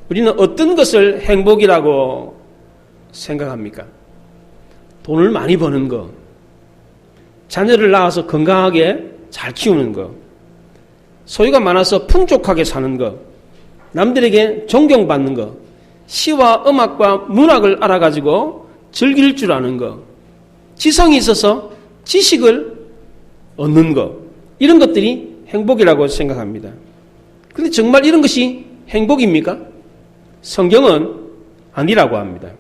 우리는 어떤 것을 행복이라고 생각합니까? 돈을 많이 버는 거, 자녀를 낳아서 건강하게 잘 키우는 거, 소유가 많아서 풍족하게 사는 거, 남들에게 존경받는 거, 시와 음악과 문학을 알아가지고 즐길 줄 아는 거, 지성이 있어서 지식을 얻는 거, 이런 것들이 행복이라고 생각합니다. 그런데 정말 이런 것이 행복입니까? 성경은 아니라고 합니다.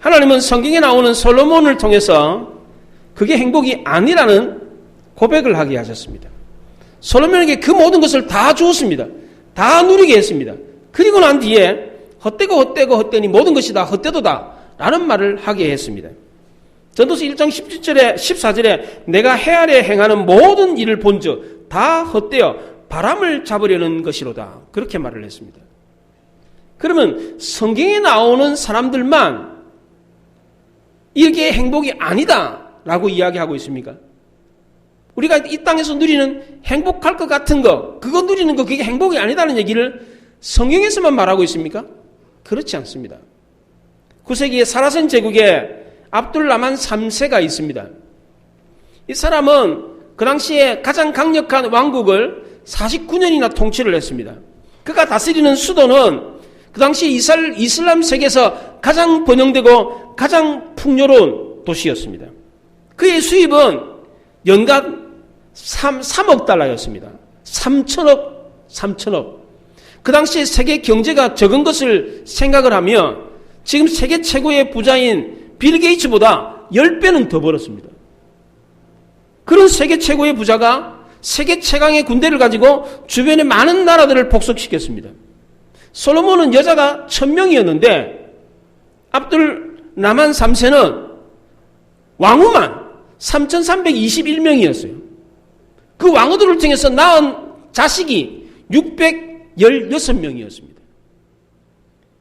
하나님은 성경에 나오는 솔로몬을 통해서 그게 행복이 아니라는 고백을 하게 하셨습니다. 솔로몬에게 그 모든 것을 다 주었습니다. 다 누리게 했습니다. 그리고 난 뒤에 헛되니 모든 것이 다 헛되도다 라는 말을 하게 했습니다. 전도서 1장 17절에 14절에 내가 해 아래 행하는 모든 일을 본즉 다 헛되어 바람을 잡으려는 것이로다, 그렇게 말을 했습니다. 그러면 성경에 나오는 사람들만 이게 행복이 아니다 라고 이야기하고 있습니까? 우리가 이 땅에서 누리는 행복할 것 같은 거, 그거 누리는 거, 그게 행복이 아니다는 얘기를 성경에서만 말하고 있습니까? 그렇지 않습니다. 9세기의 사라센 제국에 압둘라만 3세가 있습니다. 이 사람은 그 당시에 가장 강력한 왕국을 49년이나 통치를 했습니다. 그가 다스리는 수도는 그 당시 이슬람 세계에서 가장 번영되고 가장 풍요로운 도시였습니다. 그의 수입은 연간 3억 달러였습니다. 3천억. 그 당시 세계 경제가 적은 것을 생각을 하면 지금 세계 최고의 부자인 빌 게이츠보다 10배는 더 벌었습니다. 그런 세계 최고의 부자가 세계 최강의 군대를 가지고 주변의 많은 나라들을 복속시켰습니다. 솔로몬은 여자가 1000명이었는데 압둘라만 3세는 왕후만 3321명이었어요. 그 왕후들을 통해서 낳은 자식이 616명이었습니다.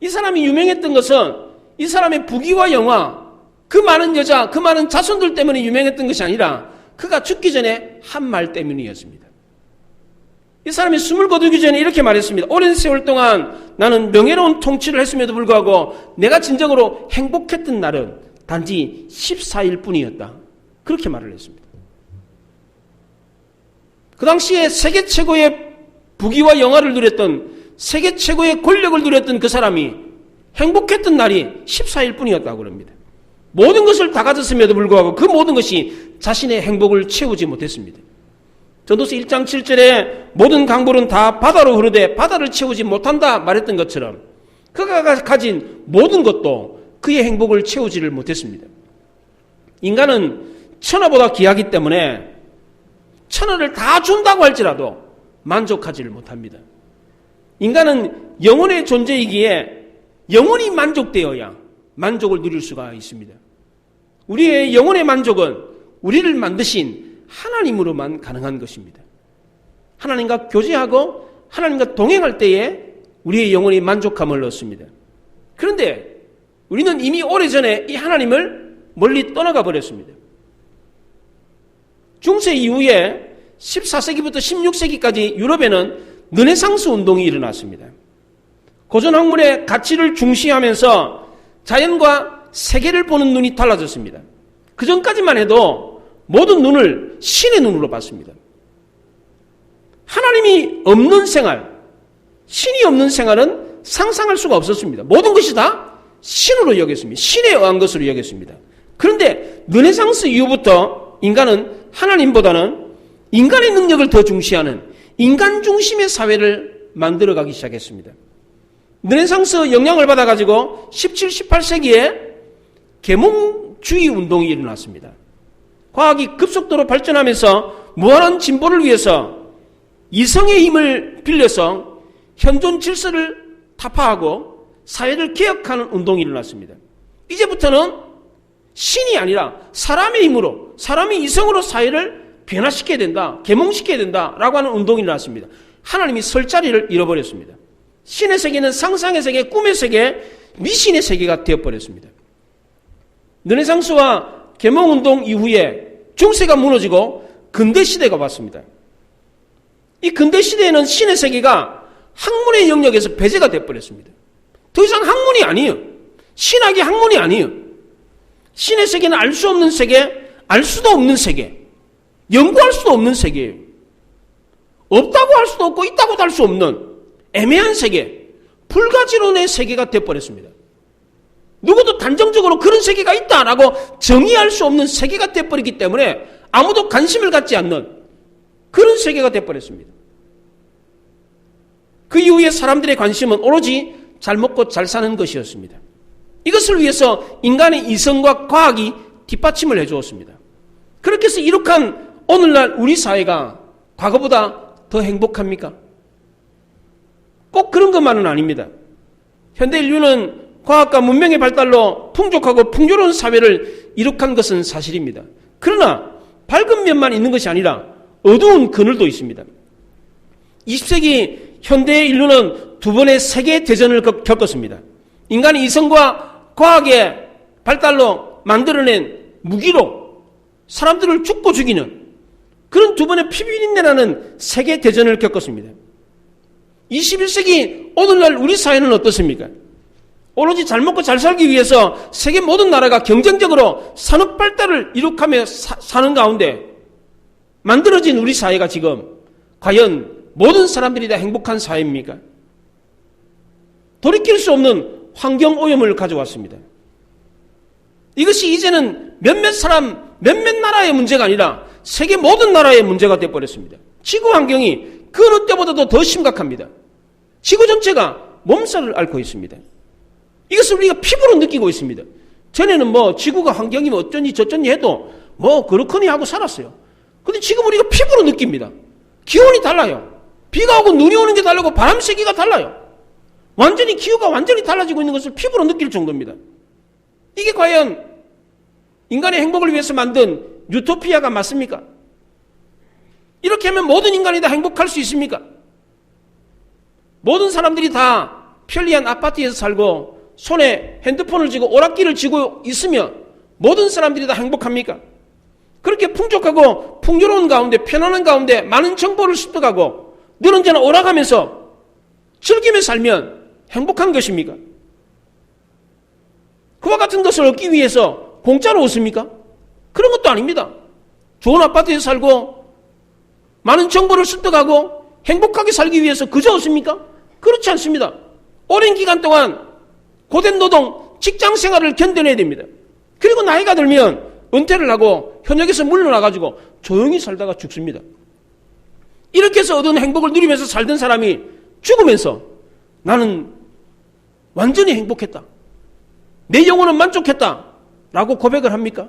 이 사람이 유명했던 것은 이 사람의 부귀와 영화, 그 많은 여자, 그 많은 자손들 때문에 유명했던 것이 아니라 그가 죽기 전에 한 말 때문이었습니다. 이 사람이 숨을 거두기 전에 이렇게 말했습니다. 오랜 세월 동안 나는 명예로운 통치를 했음에도 불구하고 내가 진정으로 행복했던 날은 단지 14일 뿐이었다. 그렇게 말을 했습니다. 그 당시에 세계 최고의 부귀와 영화를 누렸던, 세계 최고의 권력을 누렸던 그 사람이 행복했던 날이 14일 뿐이었다고 그럽니다. 모든 것을 다 가졌음에도 불구하고 그 모든 것이 자신의 행복을 채우지 못했습니다. 전도서 1장 7절에 모든 강물은 다 바다로 흐르되 바다를 채우지 못한다 말했던 것처럼 그가 가진 모든 것도 그의 행복을 채우지를 못했습니다. 인간은 천하보다 귀하기 때문에 천하를 다 준다고 할지라도 만족하지를 못합니다. 인간은 영혼의 존재이기에 영혼이 만족되어야 만족을 누릴 수가 있습니다. 우리의 영혼의 만족은 우리를 만드신 하나님으로만 가능한 것입니다. 하나님과 교제하고 하나님과 동행할 때에 우리의 영혼이 만족함을 얻습니다. 그런데 우리는 이미 오래전에 이 하나님을 멀리 떠나가 버렸습니다. 중세 이후에 14세기부터 16세기까지 유럽에는 르네상스 운동이 일어났습니다. 고전학문의 가치를 중시하면서 자연과 세계를 보는 눈이 달라졌습니다. 그 전까지만 해도 모든 눈을 신의 눈으로 봤습니다. 하나님이 없는 생활, 신이 없는 생활은 상상할 수가 없었습니다. 모든 것이 다 신으로 여겼습니다. 신에 의한 것으로 여겼습니다. 그런데 르네상스 이후부터 인간은 하나님보다는 인간의 능력을 더 중시하는 인간 중심의 사회를 만들어가기 시작했습니다. 르네상스 영향을 받아가지고 17, 18세기에 계몽주의 운동이 일어났습니다. 과학이 급속도로 발전하면서 무한한 진보를 위해서 이성의 힘을 빌려서 현존 질서를 타파하고 사회를 개혁하는 운동이 일어났습니다. 이제부터는 신이 아니라 사람의 힘으로, 사람의 이성으로 사회를 변화시켜야 된다, 계몽시켜야 된다라고 하는 운동이 일어났습니다. 하나님이 설 자리를 잃어버렸습니다. 신의 세계는 상상의 세계, 꿈의 세계, 미신의 세계가 되어버렸습니다. 르네상스와 계몽운동 이후에 중세가 무너지고 근대시대가 왔습니다. 이 근대시대에는 신의 세계가 학문의 영역에서 배제가 돼버렸습니다. 더 이상 학문이 아니에요. 신학이 학문이 아니에요. 신의 세계는 알 수 없는 세계, 알 수도 없는 세계, 연구할 수도 없는 세계예요. 없다고 할 수도 없고 있다고도 할 수 없는 애매한 세계, 불가지론의 세계가 돼버렸습니다. 누구도 단정적으로 그런 세계가 있다라고 정의할 수 없는 세계가 돼버리기 때문에 아무도 관심을 갖지 않는 그런 세계가 돼버렸습니다. 그 이후에 사람들의 관심은 오로지 잘 먹고 잘 사는 것이었습니다. 이것을 위해서 인간의 이성과 과학이 뒷받침을 해주었습니다. 그렇게 해서 이룩한 오늘날 우리 사회가 과거보다 더 행복합니까? 꼭 그런 것만은 아닙니다. 현대 인류는 과학과 문명의 발달로 풍족하고 풍요로운 사회를 이룩한 것은 사실입니다. 그러나 밝은 면만 있는 것이 아니라 어두운 그늘도 있습니다. 20세기 현대의 인류는 두 번의 세계 대전을 겪었습니다. 인간의 이성과 과학의 발달로 만들어낸 무기로 사람들을 죽고 죽이는 그런 두 번의 피비린내라는 세계 대전을 겪었습니다. 21세기 오늘날 우리 사회는 어떻습니까? 오로지 잘 먹고 잘 살기 위해서 세계 모든 나라가 경쟁적으로 산업 발달을 이룩하며 사는 가운데 만들어진 우리 사회가 지금 과연 모든 사람들이 다 행복한 사회입니까? 돌이킬 수 없는 환경 오염을 가져왔습니다. 이것이 이제는 몇몇 사람, 몇몇 나라의 문제가 아니라 세계 모든 나라의 문제가 되어버렸습니다. 지구 환경이 그 어느 때보다도 더 심각합니다. 지구 전체가 몸살을 앓고 있습니다. 이것을 우리가 피부로 느끼고 있습니다. 전에는 뭐 지구가 환경이 어쩐지 저쩐지 해도 뭐 그렇거니 하고 살았어요. 근데 지금 우리가 피부로 느낍니다. 기온이 달라요. 비가 오고 눈이 오는 게 다르고 바람 세기가 달라요. 완전히 기후가 완전히 달라지고 있는 것을 피부로 느낄 정도입니다. 이게 과연 인간의 행복을 위해서 만든 유토피아가 맞습니까? 이렇게 하면 모든 인간이 다 행복할 수 있습니까? 모든 사람들이 다 편리한 아파트에서 살고 손에 핸드폰을 쥐고 오락기를 쥐고 있으면 모든 사람들이 다 행복합니까? 그렇게 풍족하고 풍요로운 가운데 편안한 가운데 많은 정보를 습득하고 늘 언제나 오락하면서 즐기며 살면 행복한 것입니까? 그와 같은 것을 얻기 위해서 공짜로 얻습니까? 그런 것도 아닙니다. 좋은 아파트에서 살고 많은 정보를 습득하고 행복하게 살기 위해서 그저 얻습니까? 그렇지 않습니다. 오랜 기간 동안 고된 노동, 직장 생활을 견뎌내야 됩니다. 그리고 나이가 들면 은퇴를 하고 현역에서 물러나가지고 조용히 살다가 죽습니다. 이렇게 해서 얻은 행복을 누리면서 살던 사람이 죽으면서 나는 완전히 행복했다. 내 영혼은 만족했다. 라고 고백을 합니까?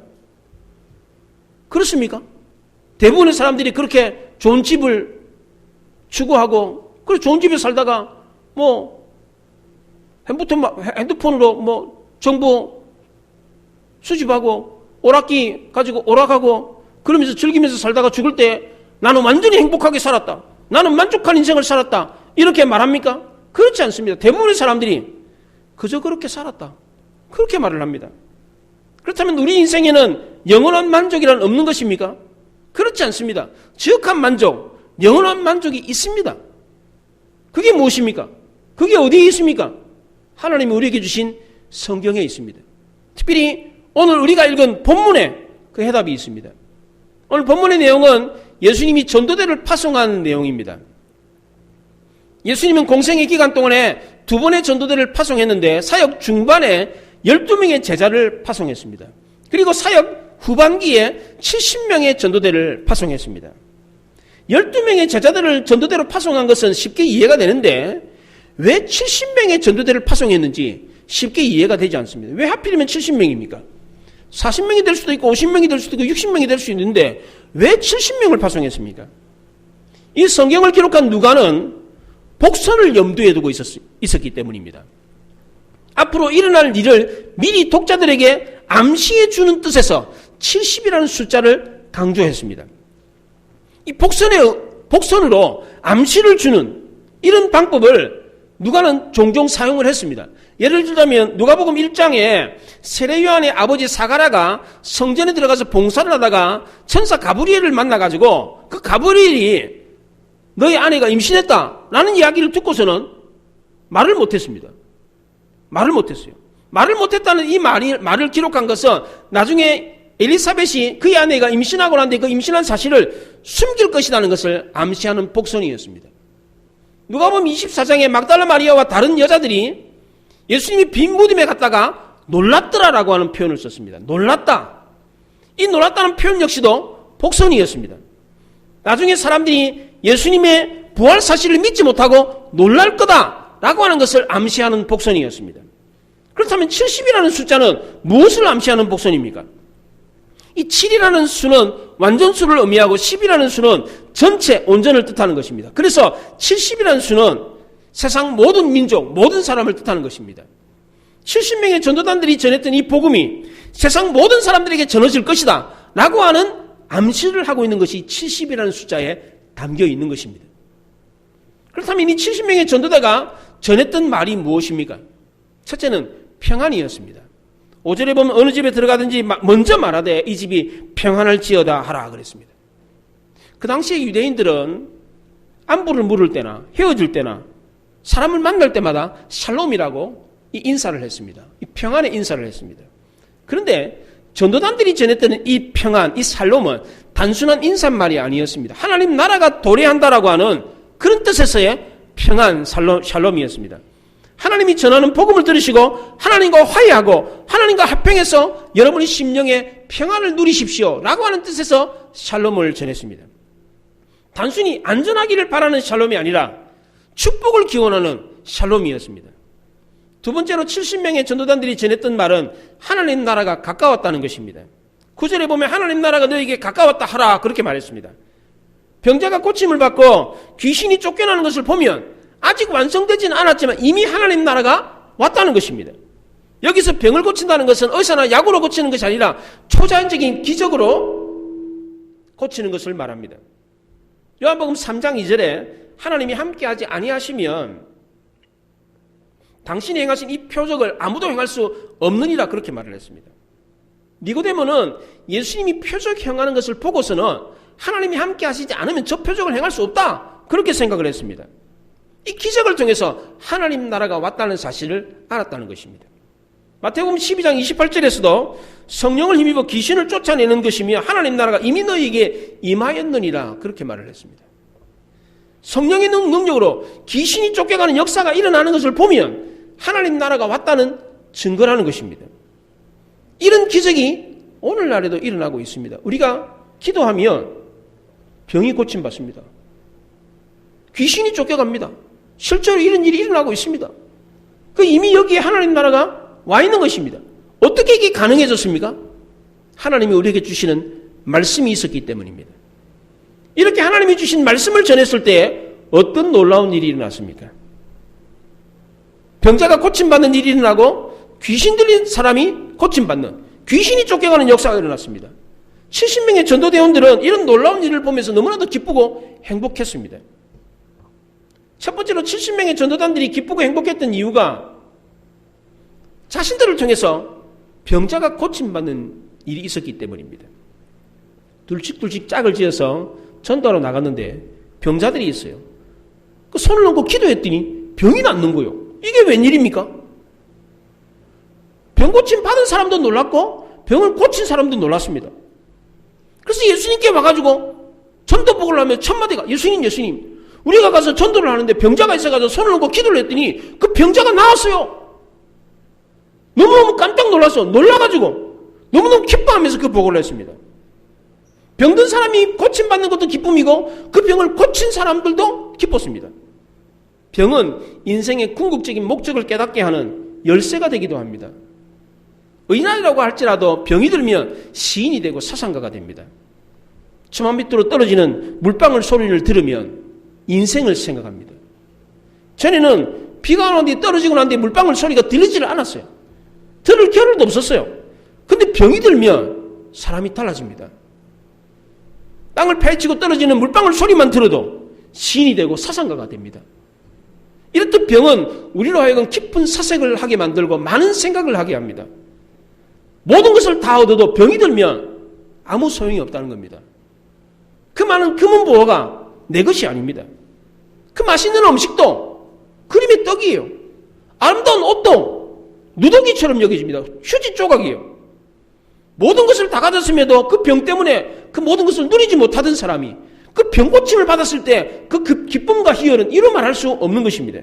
그렇습니까? 대부분의 사람들이 그렇게 좋은 집을 추구하고 그래 좋은 집에 살다가 뭐 핸드폰으로 뭐 정보 수집하고 오락기 가지고 오락하고 그러면서 즐기면서 살다가 죽을 때 나는 완전히 행복하게 살았다. 나는 만족한 인생을 살았다. 이렇게 말합니까? 그렇지 않습니다. 대부분의 사람들이 그저 그렇게 살았다. 그렇게 말을 합니다. 그렇다면 우리 인생에는 영원한 만족이란 없는 것입니까? 그렇지 않습니다. 지극한 만족, 영원한 만족이 있습니다. 그게 무엇입니까? 그게 어디에 있습니까? 하나님이 우리에게 주신 성경에 있습니다. 특별히 오늘 우리가 읽은 본문에 그 해답이 있습니다. 오늘 본문의 내용은 예수님이 전도대를 파송한 내용입니다. 예수님은 공생의 기간 동안에 2번의 전도대를 파송했는데 사역 중반에 12명의 제자를 파송했습니다. 그리고 사역 후반기에 70명의 전도대를 파송했습니다. 12명의 제자들을 전도대로 파송한 것은 쉽게 이해가 되는데 왜 70명의 전도대를 파송했는지 쉽게 이해가 되지 않습니다. 왜 하필이면 70명입니까? 40명이 될 수도 있고 50명이 될 수도 있고 60명이 될 수 있는데 왜 70명을 파송했습니까? 이 성경을 기록한 누가는 복선을 염두에 두고 있었기 때문입니다. 앞으로 일어날 일을 미리 독자들에게 암시해 주는 뜻에서 70이라는 숫자를 강조했습니다. 이 복선으로 암시를 주는 이런 방법을 누가는 종종 사용을 했습니다. 예를 들자면 누가복음 1장에 세례 요한의 아버지 사가랴가 성전에 들어가서 봉사를 하다가 천사 가브리엘을 만나가지고 그 가브리엘이 너희 아내가 임신했다라는 이야기를 듣고서는 말을 못했습니다. 말을 못했어요. 말을 못했다는 이 말을 기록한 것은 나중에 엘리사벳이 그의 아내가 임신하고 난데 그 임신한 사실을 숨길 것이라는 것을 암시하는 복선이었습니다. 누가복음 24장에 막달라 마리아와 다른 여자들이 예수님이 빈 무덤에 갔다가 놀랐더라라고 하는 표현을 썼습니다. 놀랐다. 이 놀랐다는 표현 역시도 복선이었습니다. 나중에 사람들이 예수님의 부활 사실을 믿지 못하고 놀랄 거다라고 하는 것을 암시하는 복선이었습니다. 그렇다면 70이라는 숫자는 무엇을 암시하는 복선입니까? 이 7이라는 수는 완전수를 의미하고 10이라는 수는 전체 온전을 뜻하는 것입니다. 그래서 70이라는 수는 세상 모든 민족, 모든 사람을 뜻하는 것입니다. 70명의 전도단들이 전했던 이 복음이 세상 모든 사람들에게 전해질 것이다 라고 하는 암시를 하고 있는 것이 70이라는 숫자에 담겨 있는 것입니다. 그렇다면 이 70명의 전도자가 전했던 말이 무엇입니까? 첫째는 평안이었습니다. 5절에 보면 어느 집에 들어가든지 먼저 말하되 이 집이 평안할지어다 하라 그랬습니다. 그 당시에 유대인들은 안부를 물을 때나 헤어질 때나 사람을 만날 때마다 샬롬이라고 이 인사를 했습니다. 이 평안의 인사를 했습니다. 그런데 전도단들이 전했던 이 평안, 이 샬롬은 단순한 인사말이 아니었습니다. 하나님 나라가 도래한다라고 하는 그런 뜻에서의 평안, 샬롬이었습니다. 하나님이 전하는 복음을 들으시고 하나님과 화해하고 하나님과 합평해서 여러분의 심령에 평안을 누리십시오 라고 하는 뜻에서 샬롬을 전했습니다. 단순히 안전하기를 바라는 샬롬이 아니라 축복을 기원하는 샬롬이었습니다. 두 번째로 70명의 전도단들이 전했던 말은 하나님 나라가 가까웠다는 것입니다. 9절에 보면 하나님 나라가 너에게 가까웠다 하라 그렇게 말했습니다. 병자가 고침을 받고 귀신이 쫓겨나는 것을 보면 아직 완성되지는 않았지만 이미 하나님 나라가 왔다는 것입니다. 여기서 병을 고친다는 것은 의사나 약으로 고치는 것이 아니라 초자연적인 기적으로 고치는 것을 말합니다. 요한복음 3장 2절에 하나님이 함께하지 아니하시면 당신이 행하신 이 표적을 아무도 행할 수 없느니라 그렇게 말을 했습니다. 니고데모는 예수님이 표적 행하는 것을 보고서는 하나님이 함께하시지 않으면 저 표적을 행할 수 없다 그렇게 생각을 했습니다. 이 기적을 통해서 하나님 나라가 왔다는 사실을 알았다는 것입니다. 마태복음 12장 28절에서도 성령을 힘입어 귀신을 쫓아내는 것이며 하나님 나라가 이미 너희에게 임하였느니라 그렇게 말을 했습니다. 성령의 능력으로 귀신이 쫓겨가는 역사가 일어나는 것을 보면 하나님 나라가 왔다는 증거라는 것입니다. 이런 기적이 오늘날에도 일어나고 있습니다. 우리가 기도하면 병이 고침받습니다. 귀신이 쫓겨갑니다. 실제로 이런 일이 일어나고 있습니다. 이미 여기에 하나님 나라가 와 있는 것입니다. 어떻게 이게 가능해졌습니까? 하나님이 우리에게 주시는 말씀이 있었기 때문입니다. 이렇게 하나님이 주신 말씀을 전했을 때 어떤 놀라운 일이 일어났습니까? 병자가 고침받는 일이 일어나고 귀신 들린 사람이 고침받는, 귀신이 쫓겨가는 역사가 일어났습니다. 70명의 전도대원들은 이런 놀라운 일을 보면서 너무나도 기쁘고 행복했습니다. 첫 번째로 70명의 전도단들이 기쁘고 행복했던 이유가 자신들을 통해서 병자가 고침받는 일이 있었기 때문입니다. 둘씩둘씩 짝을 지어서 전도하러 나갔는데 병자들이 있어요. 그 손을 얹고 기도했더니 병이 낫는 거예요. 이게 웬일입니까? 병 고침 받은 사람도 놀랐고 병을 고친 사람도 놀랐습니다. 그래서 예수님께 와가지고 전도복을 하며 첫마디가 예수님 우리가 가서 전도를 하는데 병자가 있어가지고 손을 얹고 기도를 했더니 그 병자가 나았어요. 너무너무 깜짝 놀랐어. 놀라가지고 너무너무 기뻐하면서 그 보고를 했습니다. 병든 사람이 고침받는 것도 기쁨이고 그 병을 고친 사람들도 기뻤습니다. 병은 인생의 궁극적인 목적을 깨닫게 하는 열쇠가 되기도 합니다. 의인이라고 할지라도 병이 들면 시인이 되고 사상가가 됩니다. 처마 밑으로 떨어지는 물방울 소리를 들으면 인생을 생각합니다. 전에는 비가 오는 뒤 떨어지고 난 뒤에 물방울 소리가 들리지를 않았어요. 들을 겨를도 없었어요. 근데 병이 들면 사람이 달라집니다. 땅을 파헤치고 떨어지는 물방울 소리만 들어도 시인이 되고 사상가가 됩니다. 이렇듯 병은 우리로 하여금 깊은 사색을 하게 만들고 많은 생각을 하게 합니다. 모든 것을 다 얻어도 병이 들면 아무 소용이 없다는 겁니다. 그 많은 금은보화가 내 것이 아닙니다. 그 맛있는 음식도 그림의 떡이에요. 아름다운 옷도 누더기처럼 여겨집니다. 휴지 조각이에요. 모든 것을 다 가졌음에도 그 병 때문에 그 모든 것을 누리지 못하던 사람이 그 병고침을 받았을 때 그 기쁨과 희열은 이루 말할 수 없는 것입니다.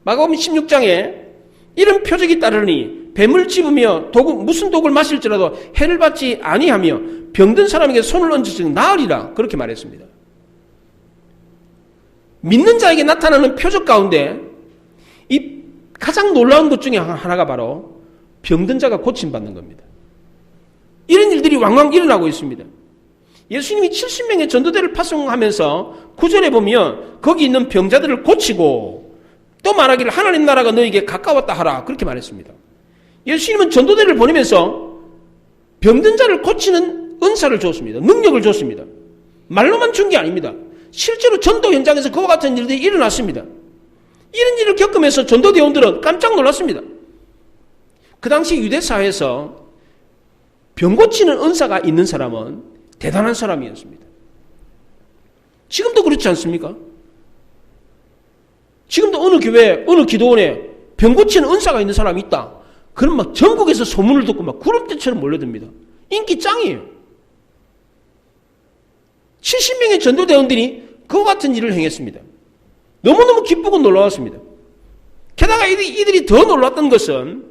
마가복음 16장에 이런 표적이 따르니 뱀을 집으며 무슨 독을 마실지라도 해를 받지 아니하며 병든 사람에게 손을 얹을지는 나으리라 그렇게 말했습니다. 믿는 자에게 나타나는 표적 가운데 이 가장 놀라운 것 중에 하나가 바로 병든 자가 고침받는 겁니다. 이런 일들이 왕왕 일어나고 있습니다. 예수님이 70명의 전도대를 파송하면서 9절에 보면 거기 있는 병자들을 고치고 또 말하기를 하나님 나라가 너에게 가까웠다 하라 그렇게 말했습니다. 예수님은 전도대를 보내면서 병든 자를 고치는 은사를 줬습니다. 능력을 줬습니다. 말로만 준 게 아닙니다. 실제로 전도 현장에서 그와 같은 일들이 일어났습니다. 이런 일을 겪으면서 전도대원들은 깜짝 놀랐습니다. 그 당시 유대사회에서 병 고치는 은사가 있는 사람은 대단한 사람이었습니다. 지금도 그렇지 않습니까? 지금도 어느 교회, 어느 기도원에 병 고치는 은사가 있는 사람이 있다. 그럼 막 전국에서 소문을 듣고 막 구름대처럼 몰려듭니다. 인기 짱이에요. 70명의 전도대원들이 그와 같은 일을 행했습니다. 너무너무 기쁘고 놀라웠습니다. 게다가 이들이 더 놀랐던 것은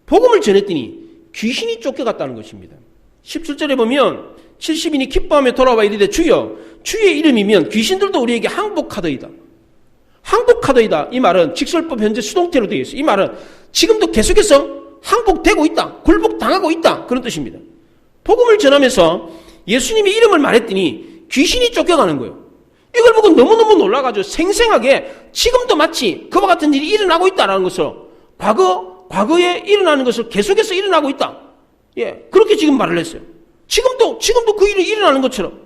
복음을 전했더니 귀신이 쫓겨갔다는 것입니다. 17절에 보면 70인이 기뻐하며 돌아와 이르되 주여 주의 이름이면 귀신들도 우리에게 항복하더이다. 항복하더이다. 이 말은 직설법 현재 수동태로 되어 있어요. 이 말은 지금도 계속해서 항복되고 있다. 굴복당하고 있다. 그런 뜻입니다. 복음을 전하면서 예수님의 이름을 말했더니 귀신이 쫓겨가는 거예요. 이걸 보고 너무너무 놀라가지고 생생하게 지금도 마치 그와 같은 일이 일어나고 있다는 것으로 과거에 일어나는 것을 계속해서 일어나고 있다. 예, 그렇게 지금 말을 했어요. 지금도 그 일이 일어나는 것처럼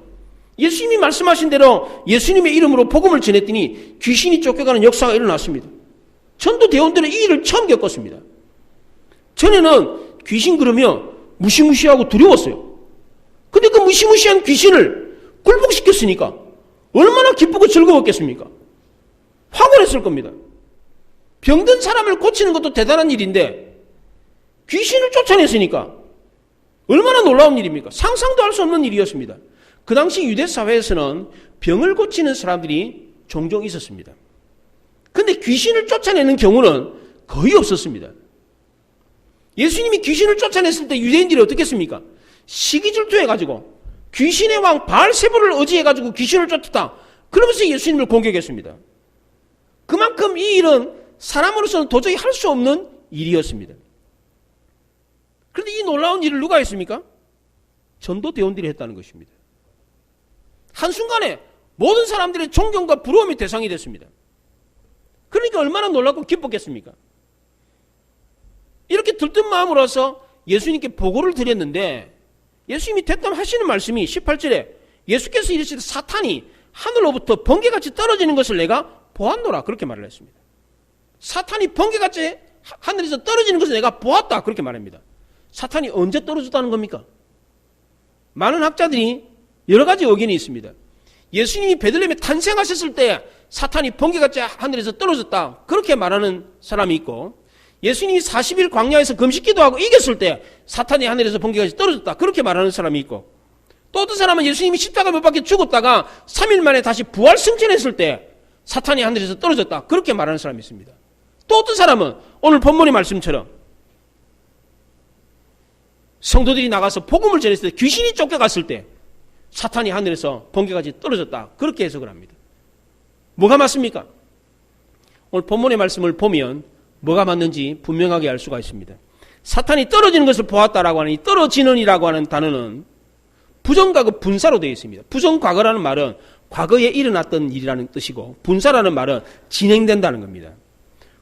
예수님이 말씀하신 대로 예수님의 이름으로 복음을 전했더니 귀신이 쫓겨가는 역사가 일어났습니다. 전도 대원들은 이 일을 처음 겪었습니다. 전에는 귀신 그러면 무시무시하고 두려웠어요. 근데 그 무시무시한 귀신을 굴복시켰으니까 얼마나 기쁘고 즐거웠겠습니까? 황홀했을 겁니다. 병든 사람을 고치는 것도 대단한 일인데 귀신을 쫓아냈으니까 얼마나 놀라운 일입니까? 상상도 할 수 없는 일이었습니다. 그 당시 유대 사회에서는 병을 고치는 사람들이 종종 있었습니다. 그런데 귀신을 쫓아내는 경우는 거의 없었습니다. 예수님이 귀신을 쫓아냈을 때 유대인들이 어떻게 했습니까? 시기질투해가지고 귀신의 왕 바알세불을 의지해가지고 귀신을 쫓았다. 그러면서 예수님을 공격했습니다. 그만큼 이 일은 사람으로서는 도저히 할 수 없는 일이었습니다. 그런데 이 놀라운 일을 누가 했습니까? 전도대원들이 했다는 것입니다. 한순간에 모든 사람들의 존경과 부러움의 대상이 됐습니다. 그러니까 얼마나 놀랍고 기뻤겠습니까? 이렇게 들뜬 마음으로서 예수님께 보고를 드렸는데 예수님이 대담하시는 말씀이 18절에 예수께서 이르시되 사탄이 하늘로부터 번개같이 떨어지는 것을 내가 보았노라 그렇게 말을 했습니다. 사탄이 번개같이 하늘에서 떨어지는 것을 내가 보았다 그렇게 말합니다. 사탄이 언제 떨어졌다는 겁니까? 많은 학자들이 여러 가지 의견이 있습니다. 예수님이 베들레헴에 탄생하셨을 때 사탄이 번개같이 하늘에서 떨어졌다 그렇게 말하는 사람이 있고 예수님이 40일 광야에서 금식기도하고 이겼을 때 사탄이 하늘에서 번개같이 떨어졌다 그렇게 말하는 사람이 있고 또 어떤 사람은 예수님이 십자가 못 박혀 죽었다가 3일 만에 다시 부활 승천했을 때 사탄이 하늘에서 떨어졌다 그렇게 말하는 사람이 있습니다. 또 어떤 사람은 오늘 본문의 말씀처럼 성도들이 나가서 복음을 전했을 때 귀신이 쫓겨갔을 때 사탄이 하늘에서 번개같이 떨어졌다 그렇게 해석을 합니다. 뭐가 맞습니까? 오늘 본문의 말씀을 보면 뭐가 맞는지 분명하게 알 수가 있습니다. 사탄이 떨어지는 것을 보았다라고 하는 이 떨어지는이라고 하는 단어는 부정과거 분사로 되어 있습니다. 부정과거라는 말은 과거에 일어났던 일이라는 뜻이고 분사라는 말은 진행된다는 겁니다.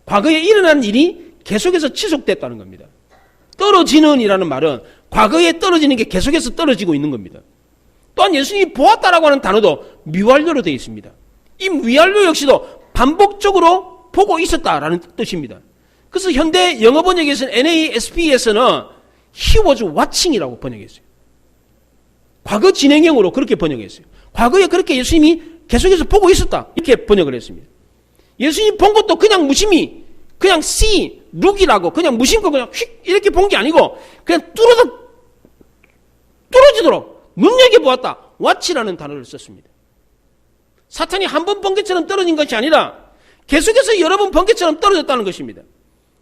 과거에 일어난 일이 계속해서 지속됐다는 겁니다. 떨어지는이라는 말은 과거에 떨어지는 게 계속해서 떨어지고 있는 겁니다. 또한 예수님이 보았다라고 하는 단어도 미완료로 되어 있습니다. 이 미완료 역시도 반복적으로 보고 있었다라는 뜻입니다. 그래서 현대 영어 번역에서는 NASB에서는 He was watching이라고 번역했어요. 과거 진행형으로 그렇게 번역했어요. 과거에 그렇게 예수님이 계속해서 보고 있었다. 이렇게 번역을 했습니다. 예수님이 본 것도 그냥 무심히, 그냥 see, look이라고 그냥 무심코 그냥 휙 이렇게 본 게 아니고 그냥 뚫어지도록 눈여겨보았다. watch라는 단어를 썼습니다. 사탄이 한 번 번개처럼 떨어진 것이 아니라 계속해서 여러 번 번개처럼 떨어졌다는 것입니다.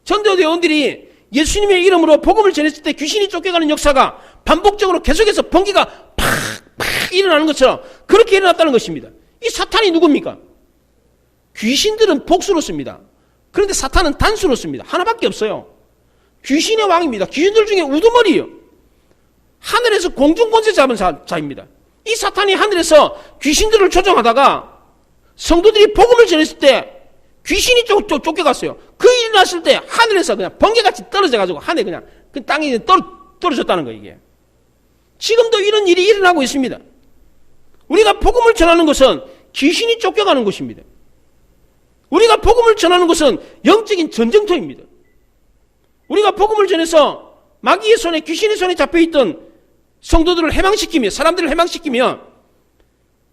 전도대원들이 예수님의 이름으로 복음을 전했을 때 귀신이 쫓겨가는 역사가 반복적으로 계속해서 번개가 팍팍 일어나는 것처럼 그렇게 일어났다는 것입니다. 이 사탄이 누굽니까? 귀신들은 복수로 씁니다. 그런데 사탄은 단수로 씁니다. 하나밖에 없어요. 귀신의 왕입니다. 귀신들 중에 우두머리예요. 하늘에서 공중권세 잡은 자입니다. 이 사탄이 하늘에서 귀신들을 조종하다가 성도들이 복음을 전했을 때 귀신이 쫓겨갔어요. 그 일이 났을 때 하늘에서 그냥 번개같이 떨어져가지고 하늘에 그냥 그 땅에 떨어졌다는 거예요, 이게. 지금도 이런 일이 일어나고 있습니다. 우리가 복음을 전하는 것은 귀신이 쫓겨가는 것입니다. 우리가 복음을 전하는 것은 영적인 전쟁터입니다. 우리가 복음을 전해서 마귀의 손에, 귀신의 손에 잡혀있던 성도들을 해방시키며, 사람들을 해방시키며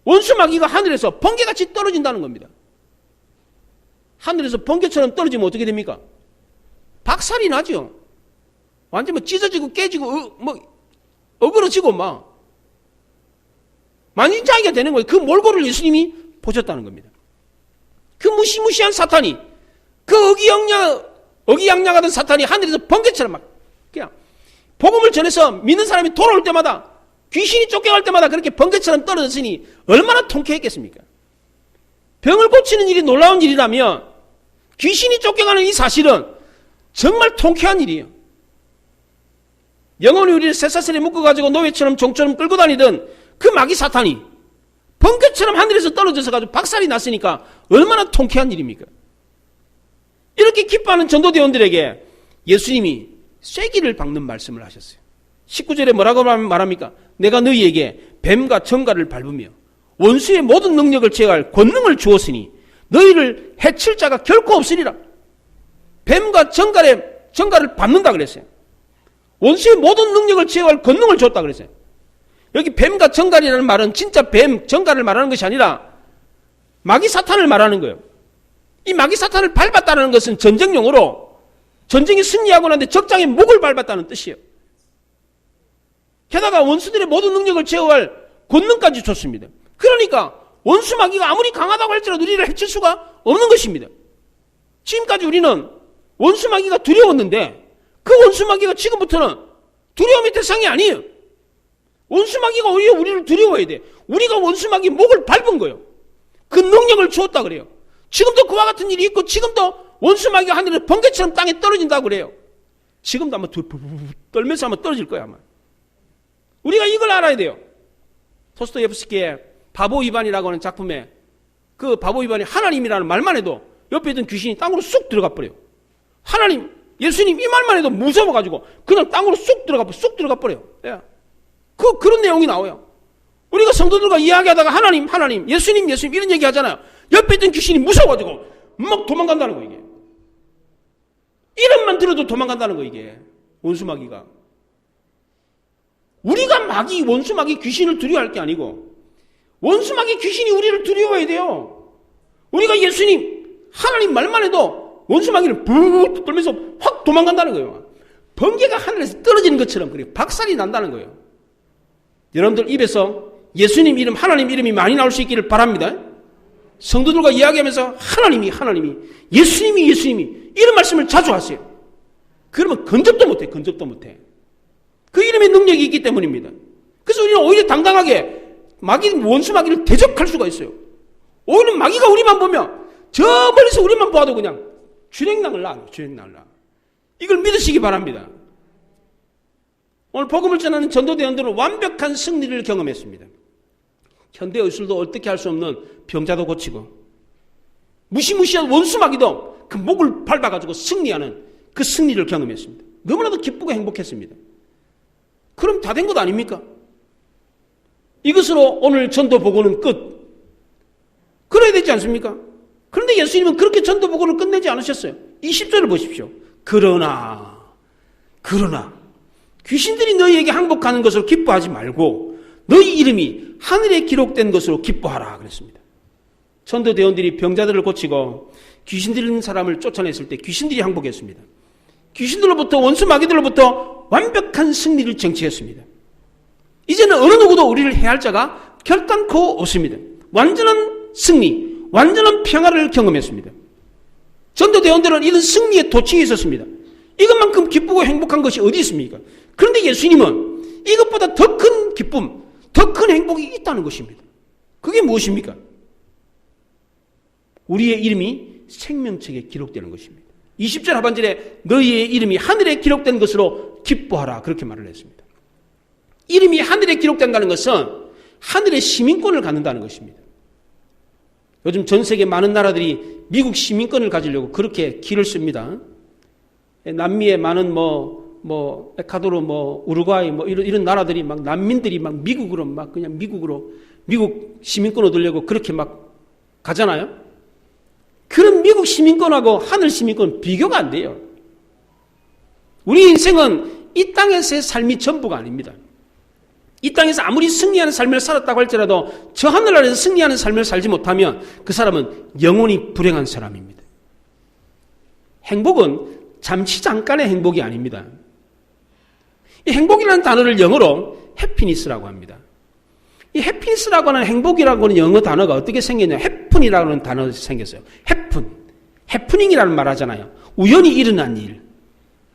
원수 마귀가 하늘에서 번개같이 떨어진다는 겁니다. 하늘에서 번개처럼 떨어지면 어떻게 됩니까? 박살이 나죠. 완전 찢어지고 깨지고 어그러지고 만인장이가 되는 거예요. 그 몰골을 예수님이 보셨다는 겁니다. 그 무시무시한 사탄이, 그 어기양양하던 사탄이 하늘에서 번개처럼 그냥 복음을 전해서 믿는 사람이 돌아올 때마다, 귀신이 쫓겨갈 때마다 그렇게 번개처럼 떨어졌으니 얼마나 통쾌했겠습니까? 병을 고치는 일이 놀라운 일이라면 귀신이 쫓겨가는 이 사실은 정말 통쾌한 일이에요. 영혼이 우리를 쇠사슬에 묶어가지고 노예처럼 종처럼 끌고 다니던 그 마귀 사탄이 번개처럼 하늘에서 떨어져서 가지고 박살이 났으니까 얼마나 통쾌한 일입니까? 이렇게 기뻐하는 전도대원들에게 예수님이 쐐기를 박는 말씀을 하셨어요. 19절에 뭐라고 말합니까? 내가 너희에게 뱀과 정갈을 밟으며 원수의 모든 능력을 제어할 권능을 주었으니 너희를 해칠 자가 결코 없으리라. 뱀과 정갈을 밟는다 그랬어요. 원수의 모든 능력을 제어할 권능을 줬다 그랬어요. 여기 뱀과 정갈이라는 말은 진짜 뱀, 정갈을 말하는 것이 아니라 마귀 사탄을 말하는 거예요. 이 마귀 사탄을 밟았다는 것은 전쟁용어로 전쟁에 승리하고 난데 적장의 목을 밟았다는 뜻이에요. 게다가 원수들의 모든 능력을 제어할 권능까지 줬습니다. 그러니까 원수 마귀가 아무리 강하다고 할지라도 우리를 해칠 수가 없는 것입니다. 지금까지 우리는 원수 마귀가 두려웠는데 그 원수 마귀가 지금부터는 두려움의 대상이 아니에요. 원수 마귀가 오히려 우리를 두려워해야 돼. 우리가 원수 마귀 목을 밟은 거예요. 그 능력을 주었다 그래요. 지금도 그와 같은 일이 있고 지금도 원수 마귀가 하늘에 번개처럼 땅에 떨어진다고 그래요. 지금도 아마 떨면서 아마 떨어질 거야 아마. 우리가 이걸 알아야 돼요. 도스토옙스키의 바보 이반이라고 하는 작품에 그 바보 이반이 하나님이라는 말만 해도 옆에 있던 귀신이 땅으로 쑥 들어가 버려요. 하나님, 예수님 이 말만 해도 무서워가지고 그냥 땅으로 쑥 들어가 버려요. 예. 그런 내용이 나와요. 우리가 성도들과 이야기하다가 하나님, 예수님 이런 얘기 하잖아요. 옆에 있던 귀신이 무서워가지고 막 도망간다는 거 이게. 이름만 들어도 도망간다는 거 이게. 원수마귀가. 우리가 원수마귀 귀신을 두려워할 게 아니고 원수마귀 귀신이 우리를 두려워해야 돼요. 우리가 예수님, 하나님 말만 해도 원수마귀를 부르르 떨면서 확 도망간다는 거예요. 번개가 하늘에서 떨어지는 것처럼 그래 박살이 난다는 거예요. 여러분들 입에서 예수님 이름, 하나님 이름이 많이 나올 수 있기를 바랍니다. 성도들과 이야기하면서 하나님이, 예수님이 이런 말씀을 자주 하세요. 그러면 근접도 못해. 그 이름의 능력이 있기 때문입니다. 그래서 우리는 오히려 당당하게 원수 마귀를 대적할 수가 있어요. 오히려 마귀가 우리만 보면 저 멀리서 우리만 보아도 그냥 주랭랑을 놔. 이걸 믿으시기 바랍니다. 오늘 복음을 전하는 전도대원들은 완벽한 승리를 경험했습니다. 현대 의술도 어떻게 할 수 없는 병자도 고치고 무시무시한 원수 마귀도 그 목을 밟아가지고 승리하는 그 승리를 경험했습니다. 너무나도 기쁘고 행복했습니다. 그럼 다 된 것 아닙니까? 이것으로 오늘 전도 보고는 끝. 그래야 되지 않습니까? 그런데 예수님은 그렇게 전도 보고를 끝내지 않으셨어요. 20절을 보십시오. 그러나 귀신들이 너희에게 항복하는 것으로 기뻐하지 말고 너희 이름이 하늘에 기록된 것으로 기뻐하라 그랬습니다. 전도대원들이 병자들을 고치고 귀신 들린 사람을 쫓아냈을 때 귀신들이 항복했습니다. 귀신들로부터 원수 마귀들로부터 완벽한 승리를 쟁취했습니다. 이제는 어느 누구도 우리를 해할 자가 결단코 없습니다. 완전한 승리, 완전한 평화를 경험했습니다. 전도대원들은 이런 승리의 도취에 있었습니다. 이것만큼 기쁘고 행복한 것이 어디 있습니까? 그런데 예수님은 이것보다 더 큰 기쁨, 더 큰 행복이 있다는 것입니다. 그게 무엇입니까? 우리의 이름이 생명책에 기록되는 것입니다. 20절 하반절에 너희의 이름이 하늘에 기록된 것으로 기뻐하라 그렇게 말을 했습니다. 이름이 하늘에 기록된다는 것은 하늘의 시민권을 갖는다는 것입니다. 요즘 전 세계 많은 나라들이 미국 시민권을 가지려고 그렇게 길을 씁니다. 남미의 많은 에콰도르, 우루과이, 이런 나라들이 막 난민들이 막 미국으로 막 그냥 미국 시민권 얻으려고 그렇게 막 가잖아요. 그런 미국 시민권하고 하늘 시민권 비교가 안 돼요. 우리 인생은 이 땅에서의 삶이 전부가 아닙니다. 이 땅에서 아무리 승리하는 삶을 살았다고 할지라도 저 하늘나라에서 승리하는 삶을 살지 못하면 그 사람은 영원히 불행한 사람입니다. 행복은 잠시 잠깐의 행복이 아닙니다. 이 행복이라는 단어를 영어로 해피니스라고 합니다. 이 해피니스라고 하는 행복이라고 하는 영어 단어가 어떻게 생겼냐? 해픈이라고 하는 단어가 생겼어요. 해프닝이라는 말 하잖아요. 우연히 일어난 일.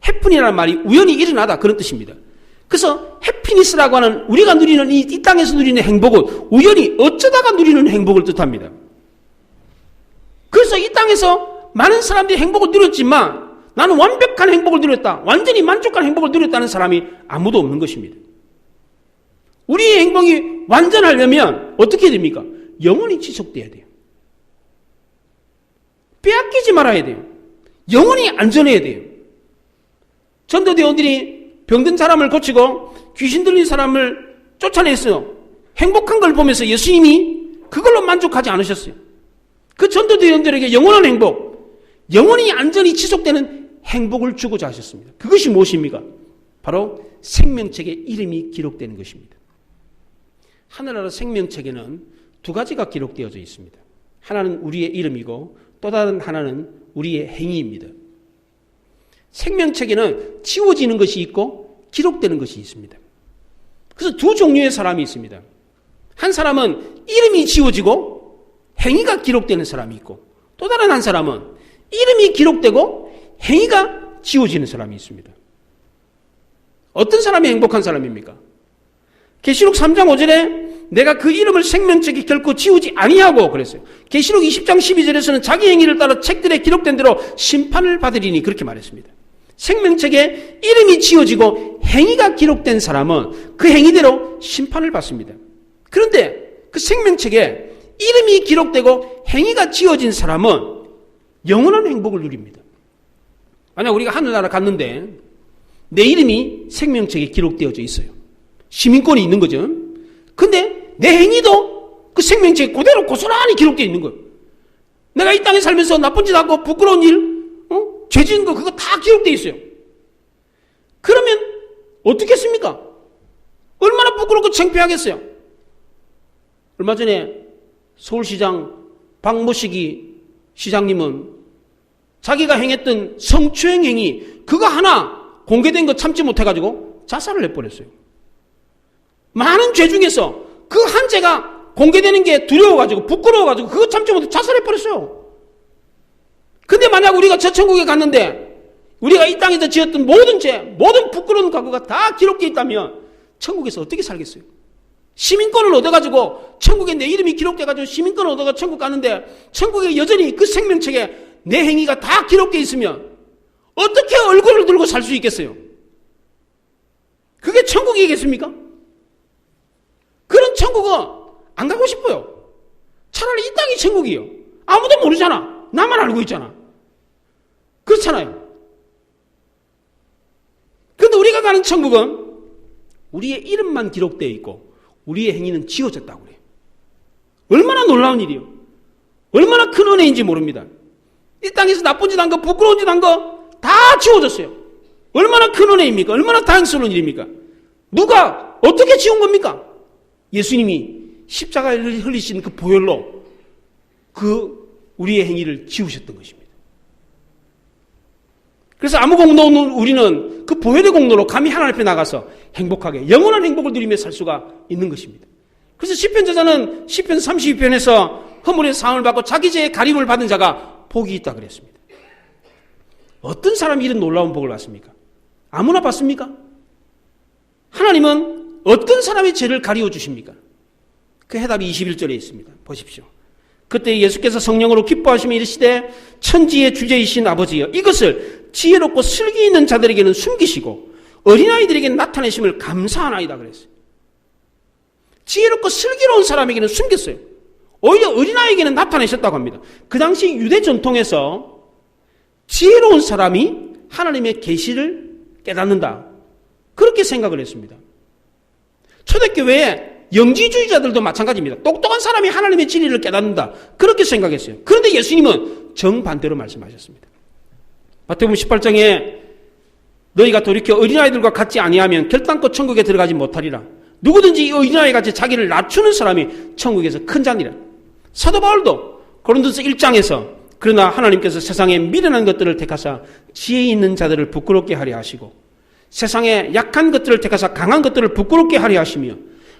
해픈이라는 말이 우연히 일어나다 그런 뜻입니다. 그래서 해피니스라고 하는 우리가 누리는 이 땅에서 누리는 행복은 우연히 어쩌다가 누리는 행복을 뜻합니다. 그래서 이 땅에서 많은 사람들이 행복을 누렸지만 나는 완벽한 행복을 누렸다. 완전히 만족한 행복을 누렸다는 사람이 아무도 없는 것입니다. 우리의 행복이 완전하려면 어떻게 됩니까? 영원히 지속돼야 돼요. 빼앗기지 말아야 돼요. 영원히 안전해야 돼요. 전도대원들이 병든 사람을 고치고 귀신 들린 사람을 쫓아냈어요. 행복한 걸 보면서 예수님이 그걸로 만족하지 않으셨어요. 그 전도대원들에게 영원한 행복, 영원히 안전히 지속되는 행복을 주고자 하셨습니다. 그것이 무엇입니까? 바로 생명책에 이름이 기록되는 것입니다. 하늘나라 생명책에는 두 가지가 기록되어져 있습니다. 하나는 우리의 이름이고 또 다른 하나는 우리의 행위입니다. 생명책에는 지워지는 것이 있고 기록되는 것이 있습니다. 그래서 두 종류의 사람이 있습니다. 한 사람은 이름이 지워지고 행위가 기록되는 사람이 있고 또 다른 한 사람은 이름이 기록되고 행위가 지워지는 사람이 있습니다. 어떤 사람이 행복한 사람입니까? 계시록 3장 5절에 내가 그 이름을 생명책에 결코 지우지 아니하고 그랬어요. 계시록 20장 12절에서는 자기 행위를 따라 책들에 기록된 대로 심판을 받으리니 그렇게 말했습니다. 생명책에 이름이 지워지고 행위가 기록된 사람은 그 행위대로 심판을 받습니다. 그런데 그 생명책에 이름이 기록되고 행위가 지워진 사람은 영원한 행복을 누립니다. 만약 우리가 하늘나라 갔는데 내 이름이 생명책에 기록되어져 있어요. 시민권이 있는 거죠. 근데 내 행위도 그 생명책에 그대로 고스란히 기록되어 있는 거예요. 내가 이 땅에 살면서 나쁜 짓 하고 부끄러운 일, 죄 지은 거 그거 다 기록되어 있어요. 그러면 어떻겠습니까? 얼마나 부끄럽고 창피하겠어요. 얼마 전에 서울시장 박모식이 시장님은 자기가 행했던 성추행 행위 그거 하나 공개된 거 참지 못해가지고 자살을 해버렸어요. 많은 죄 중에서 그 한 죄가 공개되는 게 두려워가지고 부끄러워가지고 그거 참지 못해 자살해버렸어요. 근데 만약 우리가 저 천국에 갔는데 우리가 이 땅에서 지었던 모든 죄, 모든 부끄러운 과거가 다 기록되어 있다면 천국에서 어떻게 살겠어요? 시민권을 얻어가지고 천국에 내 이름이 기록돼가지고 시민권을 얻어가 천국 가는데 천국에 여전히 그 생명책에 내 행위가 다 기록되어 있으면 어떻게 얼굴을 들고 살 수 있겠어요? 그게 천국이겠습니까? 그런 천국은 안 가고 싶어요. 차라리 이 땅이 천국이에요. 아무도 모르잖아. 나만 알고 있잖아. 그렇잖아요. 그런데 우리가 가는 천국은 우리의 이름만 기록되어 있고 우리의 행위는 지워졌다고 그래요. 얼마나 놀라운 일이에요. 얼마나 큰 은혜인지 모릅니다. 이 땅에서 나쁜 짓 한 거, 부끄러운 짓 한 거 다 지워졌어요. 얼마나 큰 은혜입니까? 얼마나 다행스러운 일입니까? 누가 어떻게 지운 겁니까? 예수님이 십자가에 흘리신 그 보혈로 우리의 행위를 지우셨던 것입니다. 그래서 아무 공로 없는 우리는 그 보혈의 공로로 감히 하나님 앞에 나가서 행복하게 영원한 행복을 누리며 살 수가 있는 것입니다. 그래서 시편 저자는 시편 32편에서 허물의 사함을 받고 자기 죄의 가림을 받은 자가 복이 있다 그랬습니다. 어떤 사람이 이런 놀라운 복을 받습니까? 아무나 받습니까? 하나님은 어떤 사람의 죄를 가리워 주십니까? 그 해답이 21절에 있습니다. 보십시오. 그때 예수께서 성령으로 기뻐하시며 이르시되 천지의 주제이신 아버지여 이것을 지혜롭고 슬기 있는 자들에게는 숨기시고 어린아이들에게는 나타내심을 감사하나이다 그랬어요. 지혜롭고 슬기로운 사람에게는 숨겼어요. 오히려 어린아이에게는 나타내셨다고 합니다. 그 당시 유대 전통에서 지혜로운 사람이 하나님의 계시를 깨닫는다. 그렇게 생각을 했습니다. 초대교회에 영지주의자들도 마찬가지입니다. 똑똑한 사람이 하나님의 진리를 깨닫는다. 그렇게 생각했어요. 그런데 예수님은 정반대로 말씀하셨습니다. 마태복음 18장에 너희가 돌이켜 어린아이들과 같지 아니하면 결단코 천국에 들어가지 못하리라. 누구든지 이 어린아이같이 자기를 낮추는 사람이 천국에서 큰 자니라. 사도 바울도 고린도서 1장에서 그러나 하나님께서 세상에 미련한 것들을 택하사 지혜 있는 자들을 부끄럽게 하려 하시고 세상에 약한 것들을 택하사 강한 것들을 부끄럽게 하려 하시며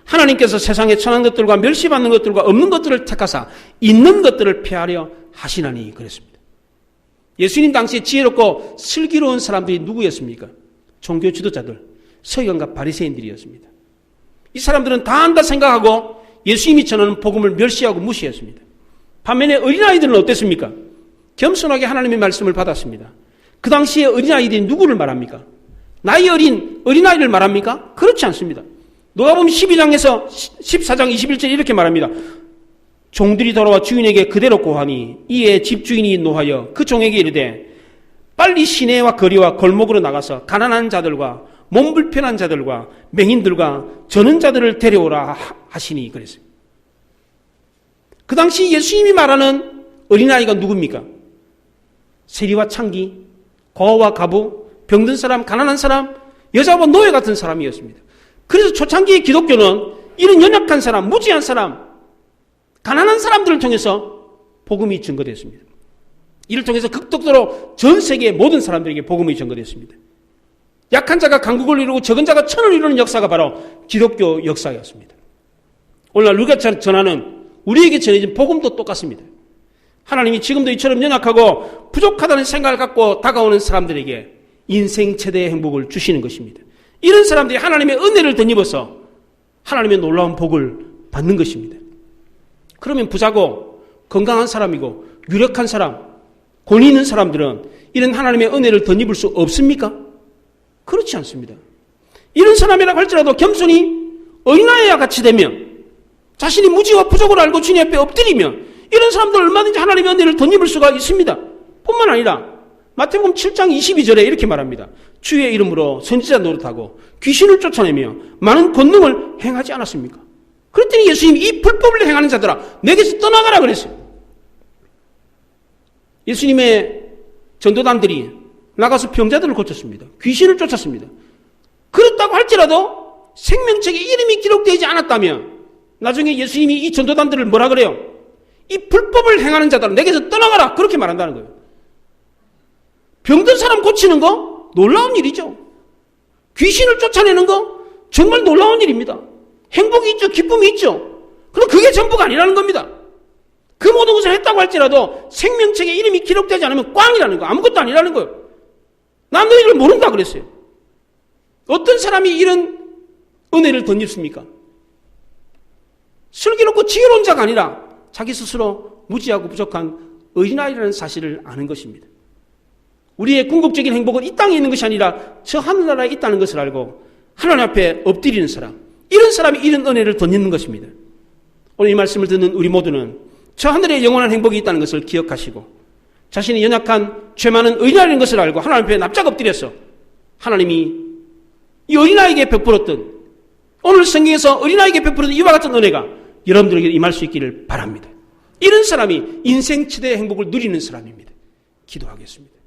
하나님께서 세상에 천한 것들과 멸시받는 것들과 없는 것들을 택하사 있는 것들을 폐하려 하시나니 그랬습니다. 예수님 당시에 지혜롭고 슬기로운 사람들이 누구였습니까? 종교 지도자들, 서기관과 바리새인들이었습니다. 이 사람들은 다 안다 생각하고 예수님이 전하는 복음을 멸시하고 무시했습니다. 반면에 어린아이들은 어땠습니까? 겸손하게 하나님의 말씀을 받았습니다. 그 당시에 어린아이들이 누구를 말합니까? 나이 어린 어린아이를 말합니까? 그렇지 않습니다. 누가복음 12장에서 14장 21절 이렇게 말합니다. 종들이 돌아와 주인에게 그대로 고하니 이에 집주인이 노하여 그 종에게 이르되 빨리 시내와 거리와 골목으로 나가서 가난한 자들과 몸 불편한 자들과 맹인들과 저는 자들을 데려오라 하시니 그랬어요. 그 당시 예수님이 말하는 어린아이가 누굽니까? 세리와 창기, 고아와 가부, 병든 사람, 가난한 사람, 여자와 노예 같은 사람이었습니다. 그래서 초창기의 기독교는 이런 연약한 사람, 무지한 사람, 가난한 사람들을 통해서 복음이 전거됐습니다. 이를 통해서 극독도로 전 세계의 모든 사람들에게 복음이 전거됐습니다. 약한 자가 강국을 이루고 적은 자가 천을 이루는 역사가 바로 기독교 역사였습니다. 오늘날 우리가 전하는 우리에게 전해진 복음도 똑같습니다. 하나님이 지금도 이처럼 연약하고 부족하다는 생각을 갖고 다가오는 사람들에게 인생 최대의 행복을 주시는 것입니다. 이런 사람들이 하나님의 은혜를 덧입어서 하나님의 놀라운 복을 받는 것입니다. 그러면 부자고 건강한 사람이고 유력한 사람, 권위 있는 사람들은 이런 하나님의 은혜를 덧입을 수 없습니까? 그렇지 않습니다. 이런 사람이라고 할지라도 겸손히 어린아이와 같이 되면 자신이 무지와 부족을 알고 주님 앞에 엎드리면 이런 사람들 얼마든지 하나님의 은혜를 덧입을 수가 있습니다. 뿐만 아니라 마태복음 7장 22절에 이렇게 말합니다. 주의 이름으로 선지자 노릇하고 귀신을 쫓아내며 많은 권능을 행하지 않았습니까? 그랬더니 예수님이 이 불법을 행하는 자들아 내게서 떠나가라 그랬어요. 예수님의 전도단들이 나가서 병자들을 고쳤습니다. 귀신을 쫓았습니다. 그렇다고 할지라도 생명책에 이름이 기록되지 않았다면 나중에 예수님이 이 전도단들을 뭐라 그래요? 이 불법을 행하는 자들아 내게서 떠나가라 그렇게 말한다는 거예요. 병든 사람 고치는 거 놀라운 일이죠. 귀신을 쫓아내는 거 정말 놀라운 일입니다. 행복이 있죠. 기쁨이 있죠. 그럼 그게 전부가 아니라는 겁니다. 그 모든 것을 했다고 할지라도 생명책에 이름이 기록되지 않으면 꽝이라는 거 아무것도 아니라는 거예요. 난 너희를 모른다 그랬어요. 어떤 사람이 이런 은혜를 덧입습니까? 슬기롭고 지혜로운 자가 아니라 자기 스스로 무지하고 부족한 어린아이라는 사실을 아는 것입니다. 우리의 궁극적인 행복은 이 땅에 있는 것이 아니라 저 하늘나라에 있다는 것을 알고 하나님 앞에 엎드리는 사람, 이런 사람이 이런 은혜를 덧입는 것입니다. 오늘 이 말씀을 듣는 우리 모두는 저 하늘에 영원한 행복이 있다는 것을 기억하시고 자신이 연약한 죄 많은 어린아이라는 것을 알고 하나님 앞에 납작 엎드려서 하나님이 이 어린아이에게 베풀었던 오늘 성경에서 어린아이에게 베풀었던 이와 같은 은혜가 여러분들에게 임할 수 있기를 바랍니다. 이런 사람이 인생 최대의 행복을 누리는 사람입니다. 기도하겠습니다.